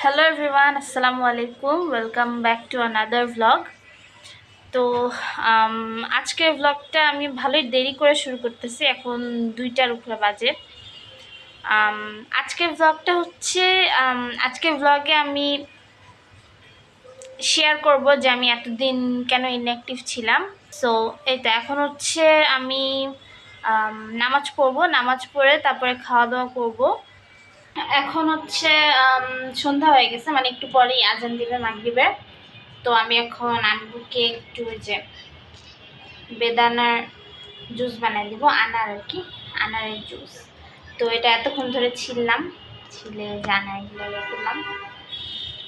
Hello everyone, আসসালামু আলাইকুম। Welcome back to another vlog. তো আজকের ভ্লগটা আমি ভালোই দেরি করে শুরু করতেছি, এখন 2টার উপরে বাজে। আজকের ভ্লগটা হচ্ছে আজকের ভ্লগে আমি শেয়ার করব যে আমি এতদিন কেন ইনঅ্যাক্টিভ ছিলাম। সো এই তো এখন হচ্ছে আমি নামাজ পড়বো, নামাজ পড়ে তারপরে খাওয়া দাওয়া করবো। এখন হচ্ছে সন্ধ্যা হয়ে গেছে, মানে একটু পরেই আজান দিবে মাগরিবের। তো আমি এখন আম্মুকে একটু যে বেদানার জুস বানাই দিব, আনার আর কি, আনারের জুস। তো এটা এতক্ষণ ধরে ছিলে যে আনারগুলো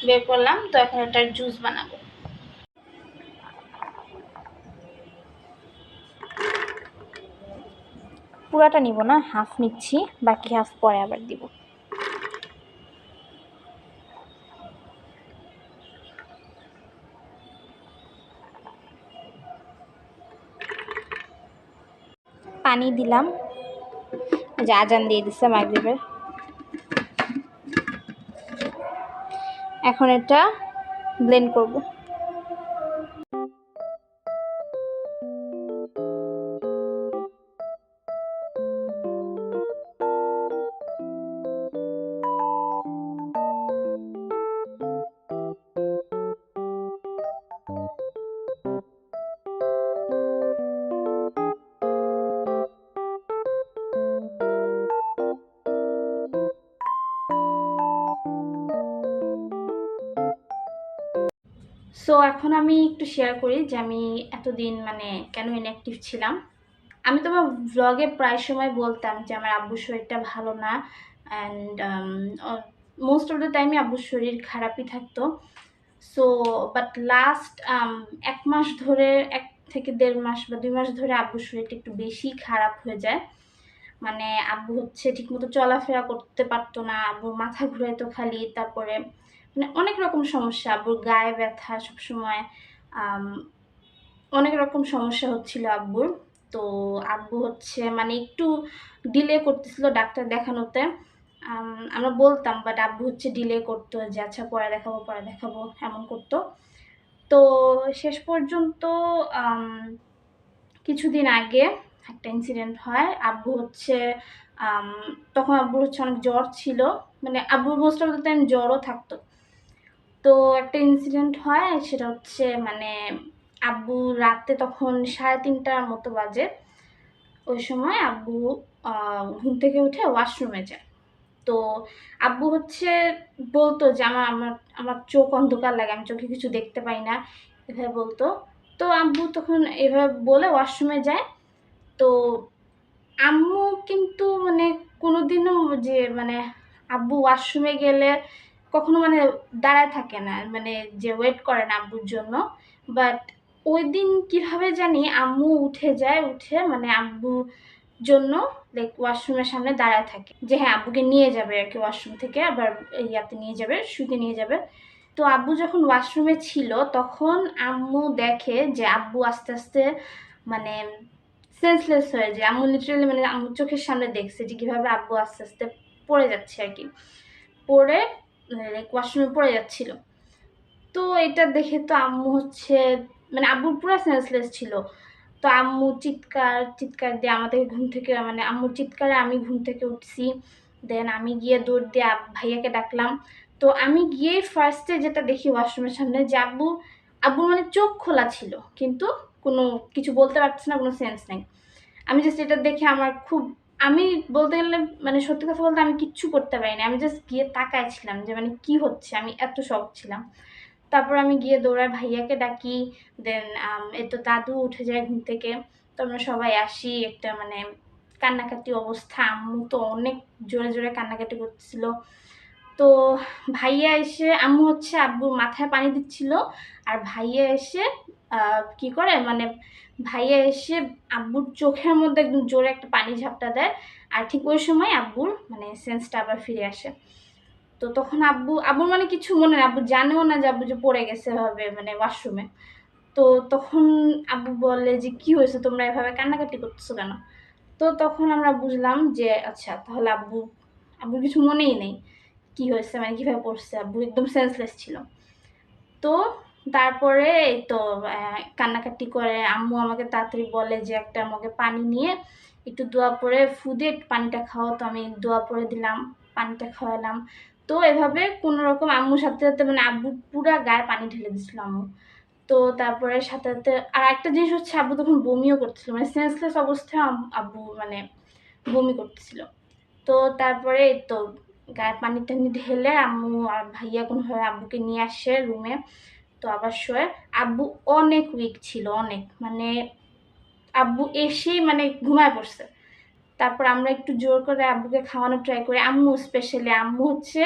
বের করলাম। তো এখন এটার জুস বানাবো। পুরাটা নিব না, হাফ নিচ্ছি, বাকি হাফ পরে আবার দিব। পানি দিলাম, যে আজান দিয়ে দিচ্ছে মাগরিবের। এখন এটা ব্লেন্ড করব। সো এখন আমি একটু শেয়ার করি যে আমি এতদিন মানে কেন ইনঅ্যাক্টিভ ছিলাম। আমি তোমার ভ্লগে প্রায় সময় বলতাম যে আমার আব্বুর শরীরটা ভালো না, অ্যান্ড মোস্ট অফ দ্য টাইমই আব্বুর শরীর খারাপই থাকতো। সো বাট লাস্ট 1 মাস ধরে, 1 থেকে 1.5 মাস বা 2 মাস ধরে আব্বুর শরীরটা একটু বেশি খারাপ হয়ে যায়। মানে আব্বু হচ্ছে ঠিকমতো চলাফেরা করতে পারতো না, আব্বুর মাথা ঘুরাইতো খালি, তারপরে মানে অনেক রকম সমস্যা, আব্বুর গায়ে ব্যথা সবসময়, অনেক রকম সমস্যা হচ্ছিল আব্বুর। তো আব্বু হচ্ছে মানে একটু ডিলে করতেছিল ডাক্তার দেখানোতে। আমরা বলতাম, বাট আব্বু হচ্ছে ডিলে করতো যে আচ্ছা পরে দেখাবো পরে দেখাবো, এমন করতো। তো শেষ পর্যন্ত কিছুদিন আগে একটা ইনসিডেন্ট হয়। আব্বু হচ্ছে তখন আব্বুর হচ্ছে অনেক জ্বর ছিল, মানে আব্বুর মোস্ট অফ দ্য টাইম জ্বরও থাকতো। তো একটা ইনসিডেন্ট হয়, সেটা হচ্ছে মানে আব্বু রাতে তখন 3:30টার মতো বাজে। ওই সময় আব্বু ঘুম থেকে উঠে ওয়াশরুমে যায়। তো আব্বু হচ্ছে বলতো যে আমার আমার আমার চোখ অন্ধকার লাগে, আমি চোখে কিছু দেখতে পাই না, এভাবে বলতো। তো আব্বু তখন এভাবে বলে ওয়াশরুমে যায়। তো আম্মু কিন্তু মানে কোনোদিনও যে মানে আব্বু ওয়াশরুমে গেলে কখনো মানে দাঁড়ায় থাকে না, মানে যে ওয়েট করে না আব্বুর জন্য। বাট ওই দিন কীভাবে জানি আম্মু উঠে যায়, উঠে মানে আব্বুর জন্য লাইক ওয়াশরুমের সামনে দাঁড়ায় থাকে যে হ্যাঁ আব্বুকে নিয়ে যাবে আর কি, ওয়াশরুম থেকে আবার ইয়াতে নিয়ে যাবে, শুতে নিয়ে যাবে। তো আব্বু যখন ওয়াশরুমে ছিল তখন আম্মু দেখে যে আব্বু আস্তে আস্তে মানে সেন্সলেস হয়ে যায়। আম্মু লিটারালি মানে আম্মুর চোখের সামনে দেখছে যে কীভাবে আব্বু আস্তে আস্তে পড়ে যাচ্ছে আর কি, পড়ে লাইক ওয়াশরুমে পড়ে যাচ্ছিল। তো এটা দেখে তো আম্মু হচ্ছে মানে আব্বু পুরো সেন্সলেস ছিল। তো আম্মু চিৎকার চিৎকার দিয়ে আমাদেরকে ঘুম থেকে, মানে আম্মুর চিৎকারে আমি ঘুম থেকে উঠছি। দেন আমি গিয়ে দৌড় দিয়ে ভাইয়াকে ডাকলাম। তো আমি গিয়ে ফার্স্টে যেটা দেখি ওয়াশরুমের সামনে যে আব্বু মানে চোখ খোলা ছিল, কিন্তু কোনো কিছু বলতে পারছে না, কোনো সেন্স নেই। আমি জাস্ট এটা দেখে আমার খুব, আমি বলতে গেলে মানে সত্যি কথা বলতে আমি কিচ্ছু করতে পারিনি, আমি জাস্ট গিয়ে তাকাইছিলাম যে মানে কি হচ্ছে, আমি এত শক ছিলাম। তারপর আমি গিয়ে দৌড়ায় ভাইয়াকে ডাকি। দেন তো দাদু উঠে যায় ঘুম থেকে। তো আমরা সবাই আসি, একটা মানে কান্নাকাটি অবস্থা, আম্মু তো অনেক জোরে জোরে কান্নাকাটি করতেছিল। তো ভাইয়া এসে, আম্মু হচ্ছে আব্বুর মাথায় পানি দিচ্ছিল, আর ভাইয়া এসে কি করে মানে ভাইয়া এসে আব্বুর চোখের মধ্যে একদম জোরে একটা পানি ঝাপটা দেয়। আর ঠিক ওই সময় আব্বুর মানে সেন্সটা আবার ফিরে আসে। তো তখন আব্বুর মানে কিছু মনে নেই, আব্বু জানেও না যে আব্বু যে পড়ে গেছে হবে মানে ওয়াশরুমে। তো তখন আব্বু বলে যে কি হয়েছে, তোমরা এভাবে কান্নাকাটি করতেছো কেন? তো তখন আমরা বুঝলাম যে আচ্ছা তাহলে আব্বুর কিছু মনেই নেই। কি হয়েছে, মানে কীভাবে পড়ছে। আব্বু একদম সেন্সলেস ছিল। তো তারপরে এই তো কান্নাকাটি করে আম্মু আমাকে তাড়াতাড়ি বলে যে একটা মগে পানি নিয়ে একটু দোয়া পড়ে ফুদে পানিটা খাও। তো আমি দোয়া পড়ে দিলাম, পানিটা খাওয়ালাম। তো এভাবে কোনো রকম আম্মুর সাথে সাথে মানে আব্বু পুরা গায়ে পানি ঢেলে দিচ্ছিল আম্মু। তো তারপরে সাথে সাথে আর একটা জিনিস হচ্ছে, আব্বু তখন বমিও করতেছিল, মানে সেন্সলেস অবস্থায় আব্বু মানে বমি করতেছিল। তো তারপরে এই তো গায়ে পানি টানি ঢেলে আম্মু আর ভাইয়া কোনোভাবে আব্বুকে নিয়ে আসে রুমে। তো আবার শোয়ে। আব্বু অনেক উইক ছিল, অনেক, মানে আব্বু এসেই মানে ঘুমায় পড়ছে। তারপর আমরা একটু জোর করে আব্বুকে খাওয়ানো ট্রাই করি, আম্মু স্পেশালি। আম্মু হচ্ছে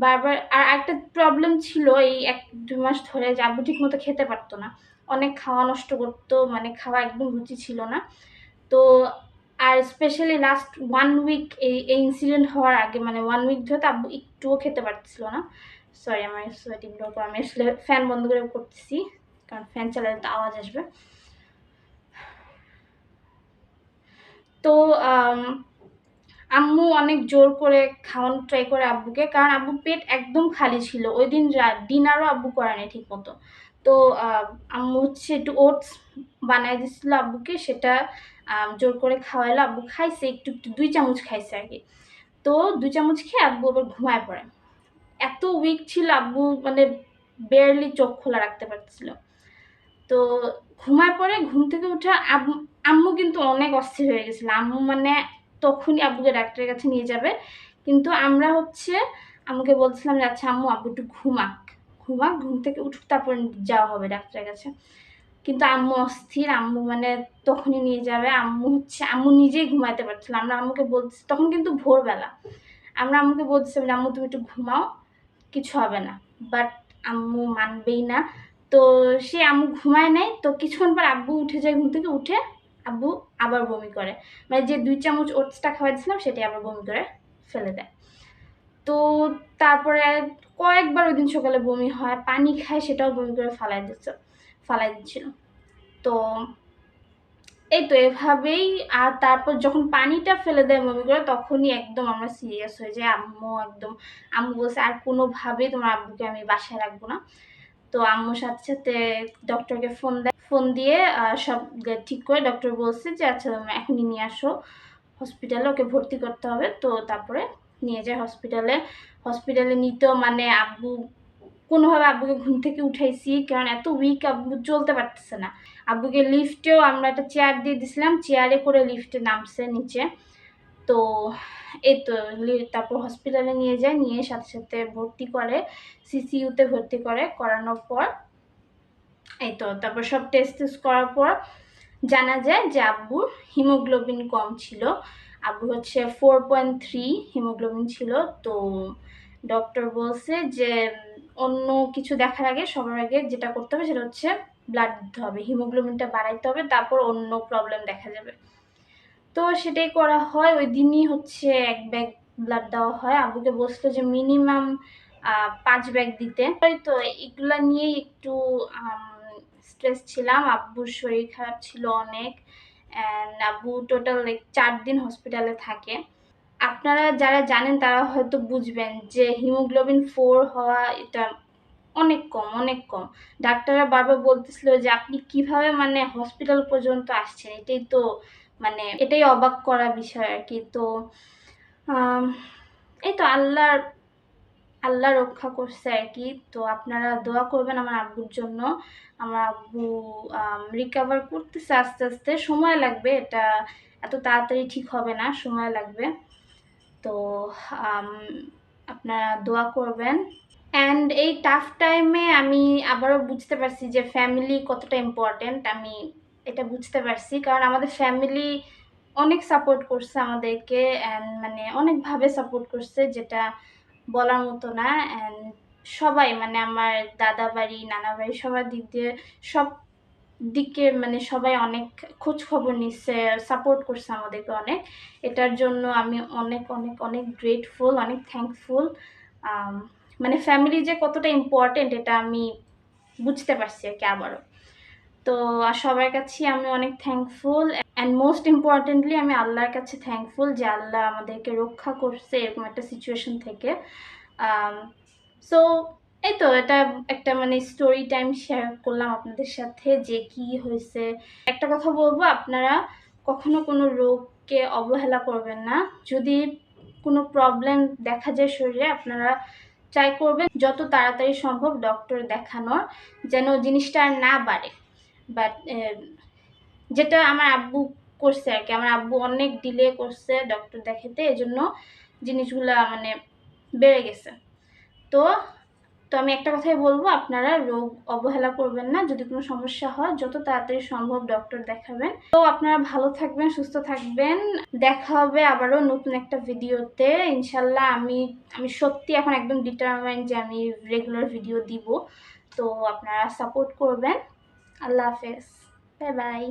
বারবার, আর একটা প্রবলেম ছিল এই 1-2 মাস ধরে যে আব্বু ঠিক মতো খেতে পারতো না, অনেক খাওয়া নষ্ট করতো, মানে খাওয়া একদম রুচি ছিল না। তো আর স্পেশালি লাস্ট 1 উইক এই ইনসিডেন্ট হওয়ার আগে, মানে 1 উইক ধরে তো আব্বু একটুও খেতে পারছিল না। সরি, আমার সোয়েটিং ড্রপ, আমি আসলে ফ্যান বন্ধ করে করতেছি, কারণ ফ্যান চালালে তো আওয়াজ আসবে। তো আম্মু অনেক জোর করে খাওয়ানো ট্রাই করে আব্বুকে, কারণ আব্বু পেট একদম খালি ছিল ওই দিন। ডিনারও আব্বু করে নাই ঠিক মতো। তো আম্মু হচ্ছে একটু ওটস বানাই দিচ্ছিল আব্বুকে, সেটা জোর করে খাওয়াইলো। আব্বু খাইছে একটু একটু, 2 চামচ খাইছে আর কি। তো 2 চামচ খেয়ে আব্বু আবার ঘুমায় পড়ে। এত উইক ছিল আব্বু, মানে বেয়ারলি চোখ খোলা রাখতে পারছিল। তো ঘুমায় পড়ে, ঘুম থেকে উঠে আম্মু কিন্তু অনেক অস্থির হয়ে গেছিল। আম্মু মানে তখনই আব্বুকে ডাক্তারের কাছে নিয়ে যাবে, কিন্তু আমরা হচ্ছে আম্মুকে বলছিলাম যে আচ্ছা আম্মু, আব্বু একটু ঘুমাক, ঘুম থেকে উঠুক, তারপর যাওয়া হবে ডাক্তারের কাছে। কিন্তু আম্মু অস্থির, আম্মু মানে তখনই নিয়ে যাবে। আম্মু নিজেই ঘুমাইতে পারছিল। আমরা আম্মুকে বলছি, তখন কিন্তু ভোরবেলা, আমরা আম্মুকে বলছিলাম যে আম্মু তুমি একটু ঘুমাও, কিছু হবে না। বাট আম্মু মানবেই না। তো সে আম্মু ঘুমায় নাই। তো কিছুক্ষণ পর আব্বু উঠে যায়, ঘুম থেকে উঠে আব্বু আবার বমি করে, মানে যে 2 চামচ ওটসটা খাওয়াইছিলাম সেটাই আবার বমি করে ফেলে দেয়। তো তারপরে কয়েকবার ওই দিন সকালে বমি হয়, পানি খায় সেটাও বমি করে ফালাই দিচ্ছিল। তো এই তো এভাবেই। আর তারপর যখন পানিটা ফেলে দেয় বমি করে, তখনই একদম আমরা সিরিয়াস হয়ে যাই। আম্মু বলছে আর কোনোভাবেই তোমার আব্বুকে আমি বাসায় রাখবো না। তো আম্মুর সাথে সাথে ডক্টরকে ফোন দিয়ে সব ঠিক করে ডক্টর বলছে যে আচ্ছা তুমি এখনই নিয়ে আসো হসপিটালে, ওকে ভর্তি করতে হবে। তো তারপরে নিয়ে যায় হসপিটালে নিতেও মানে কোনোভাবে আব্বুকে ঘুম থেকে উঠাইছি, কারণ এত উইক আব্বু চলতে পারতেছে না। আব্বুকে লিফটেও আমরা একটা চেয়ার দিয়ে দিছিলাম, চেয়ারে করে লিফটে নামছে নিচে। তো এই তো তারপর হসপিটালে নিয়ে যায়, নিয়ে সাথে সাথে ভর্তি করে, সিসিইউতে ভর্তি করে। করানোর পর এই তো তারপর সব টেস্ট করার পর জানা যায় যে আব্বুর হিমোগ্লোবিন কম ছিল। আব্বু হচ্ছে 4.3 হিমোগ্লোবিন ছিল। তো ডক্টর বলছে যে অন্য কিছু দেখার আগে, সবার আগে যেটা করতে হবে সেটা হচ্ছে ব্লাড দিতে হবে, হিমোগ্লোবিনটা বাড়াইতে হবে, তারপর অন্য প্রবলেম দেখা যাবে। তো সেটাই করা হয়। ওই দিনই হচ্ছে 1 ব্যাগ ব্লাড দেওয়া হয়। আব্বুকে বলছিল যে মিনিমাম 5 ব্যাগ দিতে। তো এগুলা নিয়েই একটু স্ট্রেস ছিলাম। আব্বুর শরীর খারাপ ছিল অনেক, অ্যান্ড আব্বু টোটাল 4 দিন হসপিটালে থাকে। আপনারা যারা জানেন তারা হয়তো বুঝবেন যে হিমোগ্লোবিন 4 হওয়া এটা অনেক কম, অনেক কম। ডাক্তাররা বারবার বলতেছিল যে আপনি কিভাবে মানে হসপিটাল পর্যন্ত আসছেন, এটাই অবাক করা বিষয় আর কি। তো এই তো আল্লাহ রক্ষা করছে আর কি। তো আপনারা দোয়া করবেন আমার আব্বুর জন্য। আমার আব্বু রিকভার করতেছে আস্তে আস্তে, সময় লাগবে, এটা এত তাড়াতাড়ি ঠিক হবে না, সময় লাগবে। তো আপনারা দোয়া করবেন। অ্যান্ড এই টাফ টাইমে আমি আবারও বুঝতে পারছি যে ফ্যামিলি কতটা ইম্পর্টেন্ট। আমি এটা বুঝতে পারছি, কারণ আমাদের ফ্যামিলি অনেক সাপোর্ট করছে আমাদেরকে, অ্যান্ড মানে অনেকভাবে সাপোর্ট করছে, যেটা বলার মতো না। অ্যান্ড সবাই মানে আমার দাদা বাড়ি, নানা বাড়ি, সবার দিক দিয়ে, সব দিকে মানে সবাই অনেক খোঁজ খবর নিচ্ছে, সাপোর্ট করছে আমাদেরকে অনেক। এটার জন্য আমি অনেক অনেক অনেক গ্রেটফুল, অনেক থ্যাঙ্কফুল। মানে ফ্যামিলি যে কতটা ইম্পর্টেন্ট এটা আমি বুঝতে পারছি আর কি আবারও। তো সবার কাছে আমি অনেক থ্যাঙ্কফুল, অ্যান্ড মোস্ট ইম্পর্টেন্টলি আমি আল্লাহর কাছে থ্যাঙ্কফুল যে আল্লাহ আমাদেরকে রক্ষা করছে এরকম একটা সিচুয়েশন থেকে। সো এই তো এটা একটা মানে স্টোরি টাইম শেয়ার করলাম আপনাদের সাথে যে কি হয়েছে। একটা কথা বলবো, আপনারা কখনো কোনো রোগকে অবহেলা করবেন না। যদি কোনো প্রবলেম দেখা যায় শরীরে, আপনারা ট্রাই করবেন যত তাড়াতাড়ি সম্ভব ডক্টর দেখানোর, যেন জিনিসটা আর না বাড়ে। বাট যেটা আমার আব্বু করছে আর কি, আমার আব্বু অনেক ডিলে করছে ডক্টর দেখাতে, এজন্য জিনিসগুলা মানে বেড়ে গেছে। তো তো আমি একটা কথাই বলবো, আপনারা রোগ অবহেলা করবেন না। যদি কোনো সমস্যা হয় যত তাড়াতাড়ি সম্ভব ডক্টর দেখাবেন। তো আপনারা ভালো থাকবেন, সুস্থ থাকবেন। দেখা হবে আবারও নতুন একটা ভিডিওতে ইনশাল্লাহ। আমি সত্যি এখন একদম ডিটারমাইন্ড যে আমি রেগুলার ভিডিও দিব। তো আপনারা সাপোর্ট করবেন। আল্লাহ হাফেজ, বাই বাই।